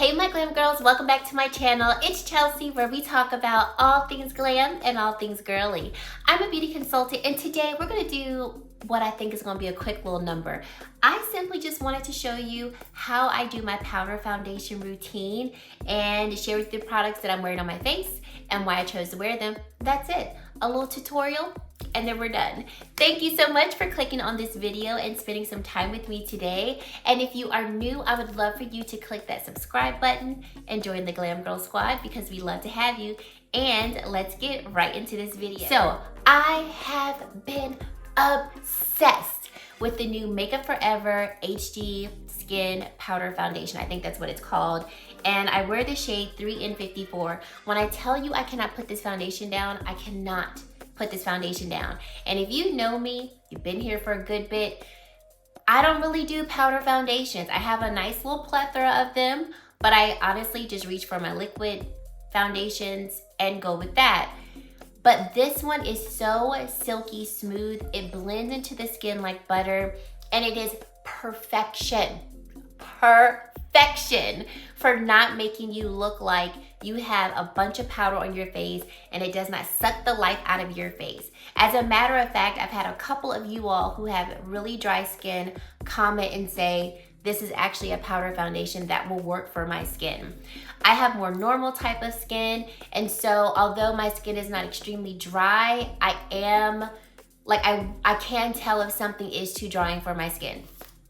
Hey my glam girls, welcome back to my channel. It's Chelsea, where we talk about all things glam and all things girly. I'm a beauty consultant, and today we're gonna do what I think is gonna be a quick little number. I simply just wanted to show you how I do my powder foundation routine and share with you the products that I'm wearing on my face and why I chose to wear them. That's it, a little tutorial, and then we're done. Thank you so much for clicking on this video and spending some time with me today. And if you are new, I would love for you to click that subscribe button and join the Glam Girl Squad because we love to have you. And let's get right into this video. So I have been obsessed with the new Makeup Forever HD Skin Powder Foundation. I think that's what it's called. And I wear the shade 3 in 54. When I tell you I cannot put this foundation down, I cannot put this foundation down. And if you know me, you've been here for a good bit, I don't really do powder foundations. I have a nice little plethora of them, but I honestly just reach for my liquid foundations and go with that. But this one is so silky smooth. It blends into the skin like butter, and it is perfection. Perfection for not making you look like you have a bunch of powder on your face and it does not suck the life out of your face. As a matter of fact, I've had a couple of you all who have really dry skin comment and say, this is actually a powder foundation that will work for my skin. I have more normal type of skin, and so although my skin is not extremely dry, I can tell if something is too drying for my skin.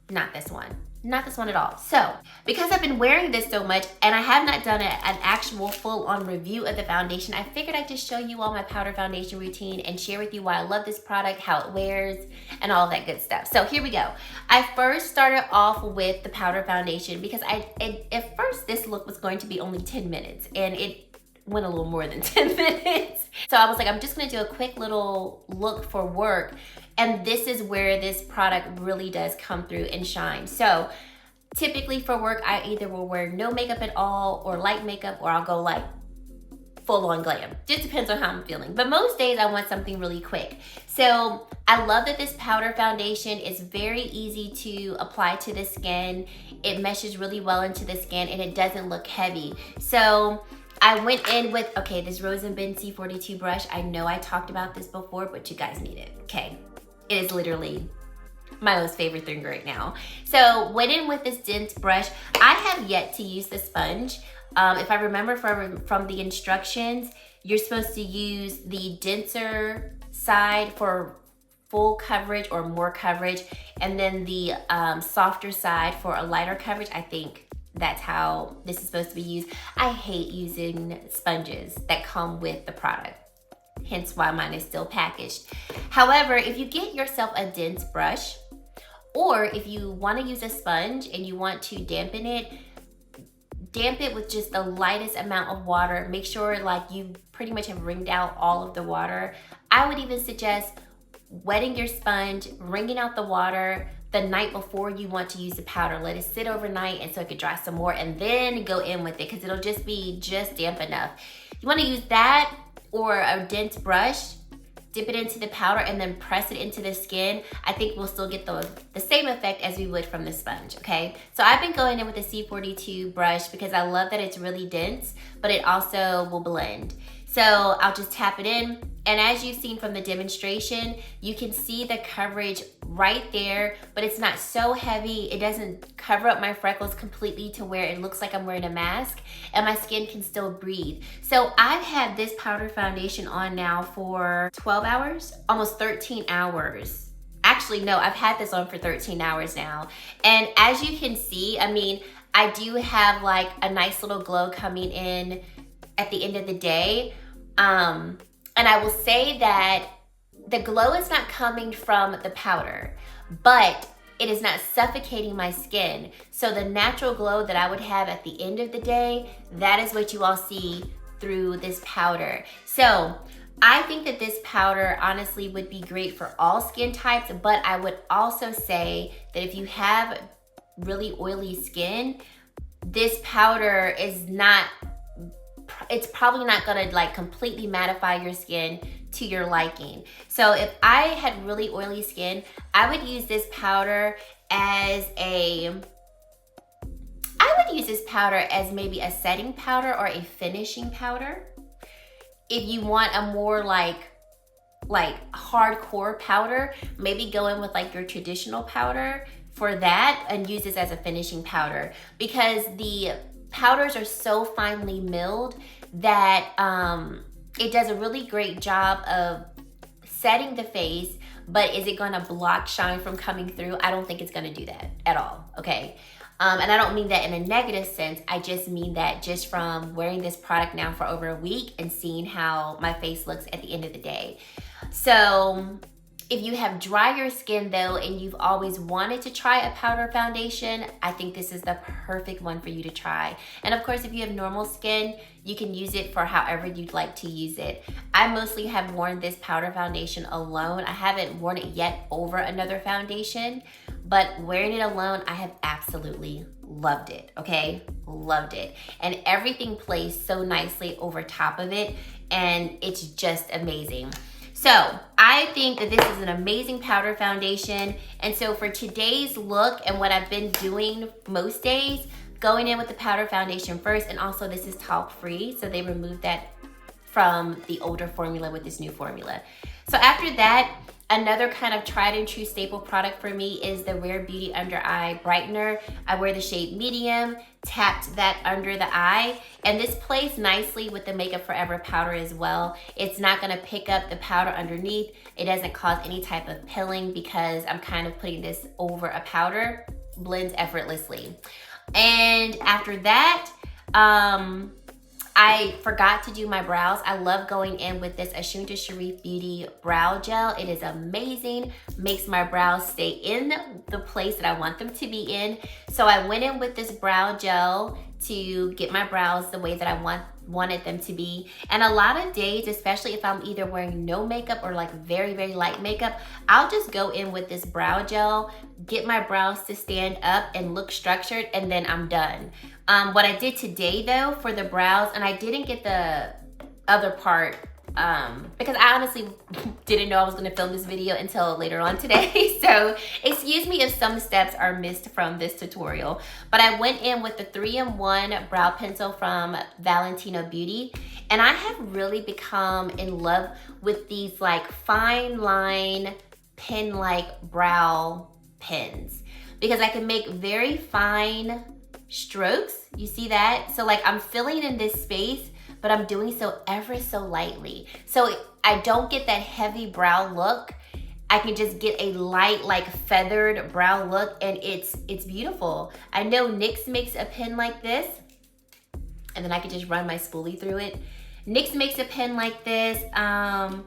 Not this one. Not this one at all. So, because I've been wearing this so much and I have not done an actual full-on review of the foundation, I figured I'd just show you all my powder foundation routine and share with you why I love this product, how it wears, and all that good stuff. So here we go. I first started off with the powder foundation because at first this look was going to be only 10 minutes and it went a little more than 10 minutes. So I was like, I'm just gonna do a quick little look for work. And this is where this product really does come through and shine. So typically for work, I either will wear no makeup at all or light makeup, or I'll go like full on glam. Just depends on how I'm feeling. But most days I want something really quick. So I love that this powder foundation is very easy to apply to the skin. It meshes really well into the skin and it doesn't look heavy. So I went in with, okay, this Rose & Ben C42 brush. I know I talked about this before, but you guys need it, okay? It is literally my most favorite thing right now. So went in with this dense brush. I have yet to use the sponge. If I remember from the instructions, you're supposed to use the denser side for full coverage or more coverage, and then the softer side for a lighter coverage. I think that's how this is supposed to be used. I hate using sponges that come with the product, hence why mine is still packaged. However, if you get yourself a dense brush, or if you want to use a sponge and you want to dampen it with just the lightest amount of water. Make sure like you pretty much have wringed out all of the water. I would even suggest wetting your sponge, wringing out the water the night before you want to use the powder. Let it sit overnight and so it could dry some more, and then go in with it because it'll just be damp enough. You want to use that or a dense brush, dip it into the powder and then press it into the skin. I think we'll still get the same effect as we would from the sponge, okay? So I've been going in with the C42 brush because I love that it's really dense, but it also will blend. So I'll just tap it in. And as you've seen from the demonstration, you can see the coverage right there, but it's not so heavy. It doesn't cover up my freckles completely to where it looks like I'm wearing a mask, and my skin can still breathe. So I've had this powder foundation on now for 12 hours, almost 13 hours. Actually, no, I've had this on for 13 hours now. And as you can see, I mean, I do have like a nice little glow coming in at the end of the day. And I will say that the glow is not coming from the powder, but it is not suffocating my skin. So the natural glow that I would have at the end of the day, that is what you all see through this powder. So I think that this powder honestly would be great for all skin types, but I would also say that if you have really oily skin, this powder is not, it's probably not gonna like completely mattify your skin to your liking. So if I had really oily skin, I would use this powder as a, I would use this powder as maybe a setting powder or a finishing powder. If you want a more like hardcore powder, maybe go in with like your traditional powder for that and use this as a finishing powder, because the powders are so finely milled that it does a really great job of setting the face. But is it gonna block shine from coming through? I don't think it's gonna do that at all, okay? And I don't mean that in a negative sense. I just mean that just from wearing this product now for over a week and seeing how my face looks at the end of the day. So if you have drier skin though, and you've always wanted to try a powder foundation, I think this is the perfect one for you to try. And of course, if you have normal skin, you can use it for however you'd like to use it. I mostly have worn this powder foundation alone. I haven't worn it yet over another foundation, but wearing it alone, I have absolutely loved it, okay? Loved it. And everything plays so nicely over top of it, and it's just amazing. So I think that this is an amazing powder foundation. And so for today's look and what I've been doing most days, going in with the powder foundation first, and also this is talc free, so they removed that from the older formula with this new formula. So after that, another kind of tried and true staple product for me is the Rare Beauty Under Eye Brightener. I wear the shade medium, tapped that under the eye, and this plays nicely with the Makeup Forever powder as well. It's not gonna pick up the powder underneath. It doesn't cause any type of pilling because I'm kind of putting this over a powder, blends effortlessly. And after that, I forgot to do my brows. I love going in with this Ashunta Sharif Beauty Brow Gel. It is amazing, makes my brows stay in the place that I want them to be in. So I went in with this brow gel to get my brows the way that I wanted them to be. And a lot of days, especially if I'm either wearing no makeup or like very, very light makeup, I'll just go in with this brow gel, get my brows to stand up and look structured, and then I'm done. What I did today though for the brows, and I didn't get the other part because I honestly didn't know I was gonna film this video until later on today. So excuse me if some steps are missed from this tutorial, but I went in with the 3-in-1 brow pencil from Valentino Beauty, and I have really become in love with these like fine line pen-like brow pens, because I can make very fine strokes. You see that? So like I'm filling in this space, but I'm doing so ever so lightly. So I don't get that heavy brow look. I can just get a light, like feathered brow look, and it's beautiful. I know NYX makes a pen like this, and then I can just run my spoolie through it. NYX makes a pen like this. Huda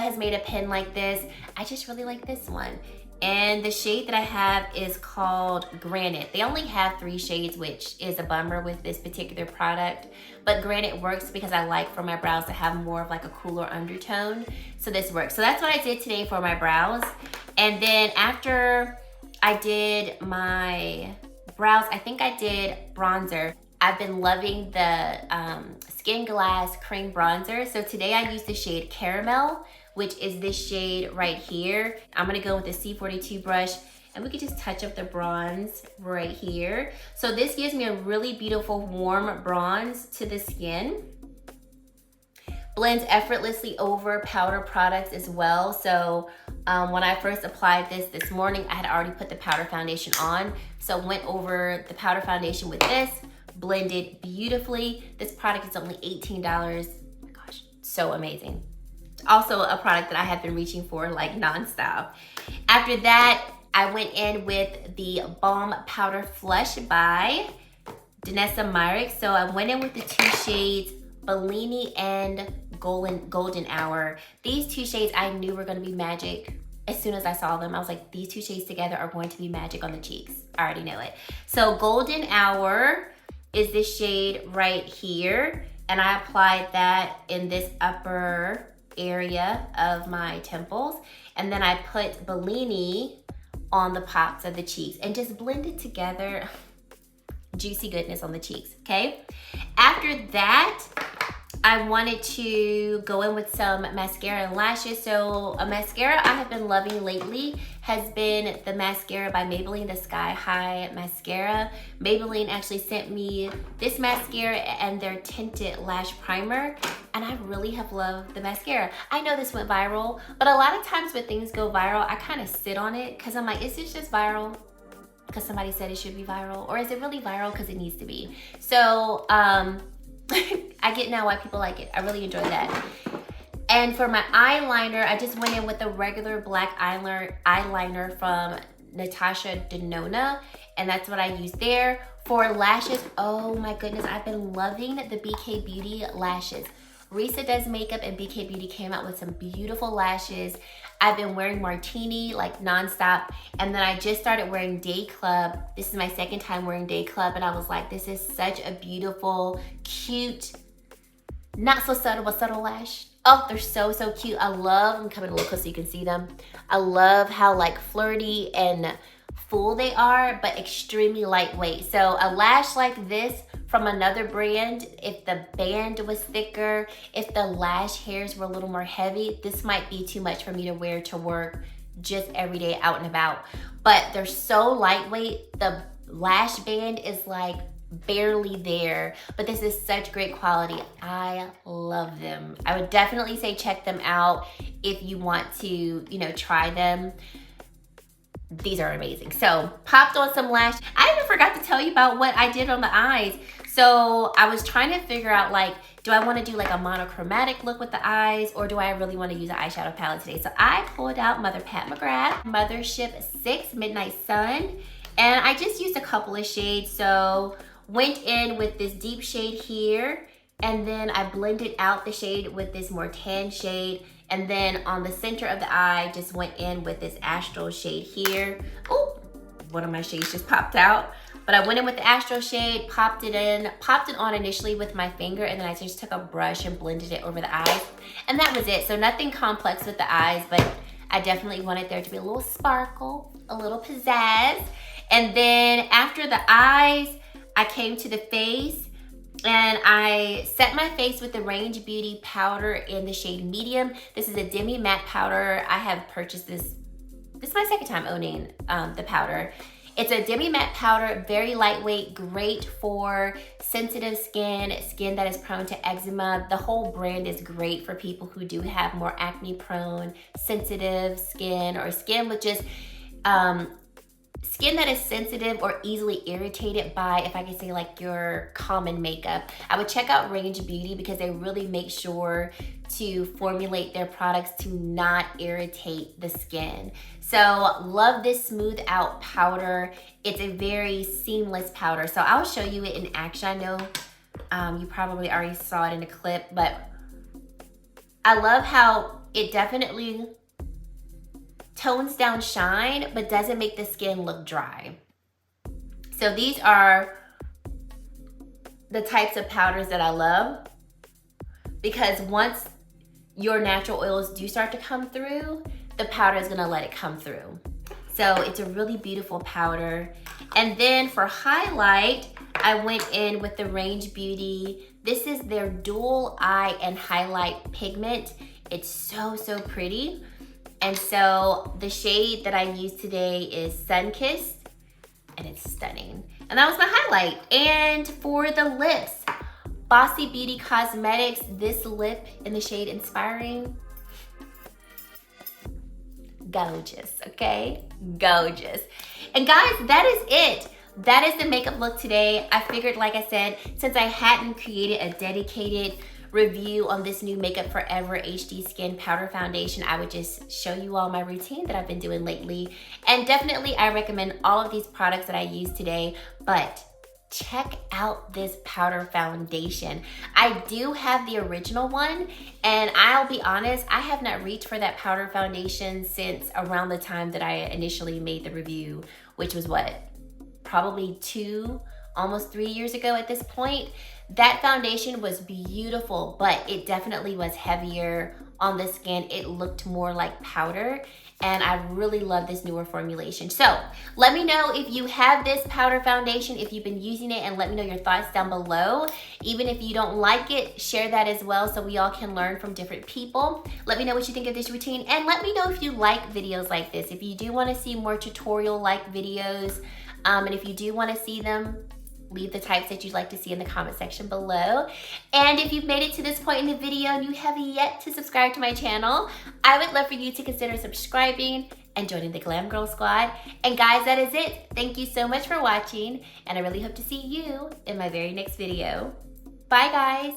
has made a pen like this. I just really like this one. And the shade that I have is called Granite. They only have 3 shades, which is a bummer with this particular product. But Granite works because I like for my brows to have more of like a cooler undertone. So this works. So that's what I did today for my brows. And then after I did my brows, I think I did bronzer. I've been loving the Skin Glass Cream Bronzer. So today I used the shade Caramel, which is this shade right here. I'm gonna go with the C42 brush, and we could just touch up the bronze right here. So this gives me a really beautiful warm bronze to the skin. Blends effortlessly over powder products as well. So when I first applied this morning, I had already put the powder foundation on. So went over the powder foundation with this, blended beautifully. This product is only $18. Oh my gosh, so amazing. Also a product that I have been reaching for like nonstop. After that, I went in with the Balm Powder Flush by Danessa Myricks. So I went in with the 2 shades, Bellini and Golden Hour. These 2 shades I knew were gonna be magic. As soon as I saw them, I was like, these 2 shades together are going to be magic on the cheeks. I already know it. So Golden Hour is this shade right here. And I applied that in this upper area of my temples, and then I put Bellini on the pops of the cheeks and just blend it together. Juicy goodness on the cheeks, okay? After that, I wanted to go in with some mascara and lashes. So a mascara I have been loving lately has been the mascara by Maybelline, the Sky High mascara. Maybelline actually sent me this mascara and their tinted lash primer, and I really have loved the mascara. I know this went viral, but a lot of times when things go viral, I kind of sit on it because I'm like, is this just viral because somebody said it should be viral, or is it really viral because it needs to be? So I get now why people like it. I really enjoy that. And for my eyeliner, I just went in with a regular black eyeliner from Natasha Denona, and that's what I use there. For lashes, oh my goodness, I've been loving the BK Beauty lashes. Risa Does Makeup and BK Beauty came out with some beautiful lashes. I've been wearing Martini like nonstop, and then I just started wearing Day Club. This is my second time wearing Day Club, and I was like, this is such a beautiful, cute, not so subtle, but subtle lash. Oh, they're so, so cute. I love, I'm coming a little close so you can see them. I love how like flirty and full they are, but extremely lightweight. So a lash like this from another brand, if the band was thicker, if the lash hairs were a little more heavy, this might be too much for me to wear to work just every day out and about. But they're so lightweight, the lash band is like barely there, but this is such great quality. I love them. I would definitely say check them out if you want to, you know, try them. These are amazing. So popped on some lash. I even forgot to tell you about what I did on the eyes. So I was trying to figure out, like, do I want to do like a monochromatic look with the eyes, or do I really want to use an eyeshadow palette today? So I pulled out Mother Pat McGrath Mothership 6 Midnight Sun, and I just used a couple of shades. So went in with this deep shade here, and then I blended out the shade with this more tan shade. And then on the center of the eye, just went in with this astral shade here. Oh, one of my shades just popped out. But I went in with the astral shade, popped it on initially with my finger, and then I just took a brush and blended it over the eyes. And that was it. So nothing complex with the eyes, but I definitely wanted there to be a little sparkle, a little pizzazz. And then after the eyes, I came to the face, and I set my face with the Range Beauty powder in the shade medium. This is a demi matte powder. I have purchased this. This is my second time owning the powder. It's a demi matte powder, very lightweight, great for sensitive skin, skin that is prone to eczema. The whole brand is great for people who do have more acne prone, sensitive skin, or skin with just skin that is sensitive or easily irritated by, if I can say, like your common makeup. I would check out Range Beauty because they really make sure to formulate their products to not irritate the skin. So love this smooth out powder. It's a very seamless powder. So I'll show you it in action. I know you probably already saw it in a clip, but I love how it definitely tones down shine, but doesn't make the skin look dry. So these are the types of powders that I love, because once your natural oils do start to come through, the powder is gonna let it come through. So it's a really beautiful powder. And then for highlight, I went in with the Range Beauty. This is their dual eye and highlight pigment. It's so, so pretty. And so the shade that I used today is Sunkissed, and it's stunning. And that was my highlight. And for the lips, Bossy Beauty Cosmetics, this lip in the shade Inspiring. Gorgeous, okay? Gorgeous. And guys, that is it. That is the makeup look today. I figured, like I said, since I hadn't created a dedicated review on this new Makeup Forever HD Skin Powder Foundation, I would just show you all my routine that I've been doing lately. And definitely I recommend all of these products that I use today, but check out this powder foundation. I do have the original one, and I'll be honest, I have not reached for that powder foundation since around the time that I initially made the review, which was what, probably almost 3 years ago at this point. That foundation was beautiful, but it definitely was heavier on the skin. It looked more like powder. and I really love this newer formulation. So let me know if you have this powder foundation, if you've been using it, and let me know your thoughts down below. Even if you don't like it, share that as well so we all can learn from different people. Let me know what you think of this routine, and let me know if you like videos like this. If you do want to see more tutorial-like videos, and if you do want to see them, leave the types that you'd like to see in the comment section below. And if you've made it to this point in the video and you have yet to subscribe to my channel, I would love for you to consider subscribing and joining the Glam Girl Squad. And guys, that is it. Thank you so much for watching, and I really hope to see you in my very next video. Bye, guys.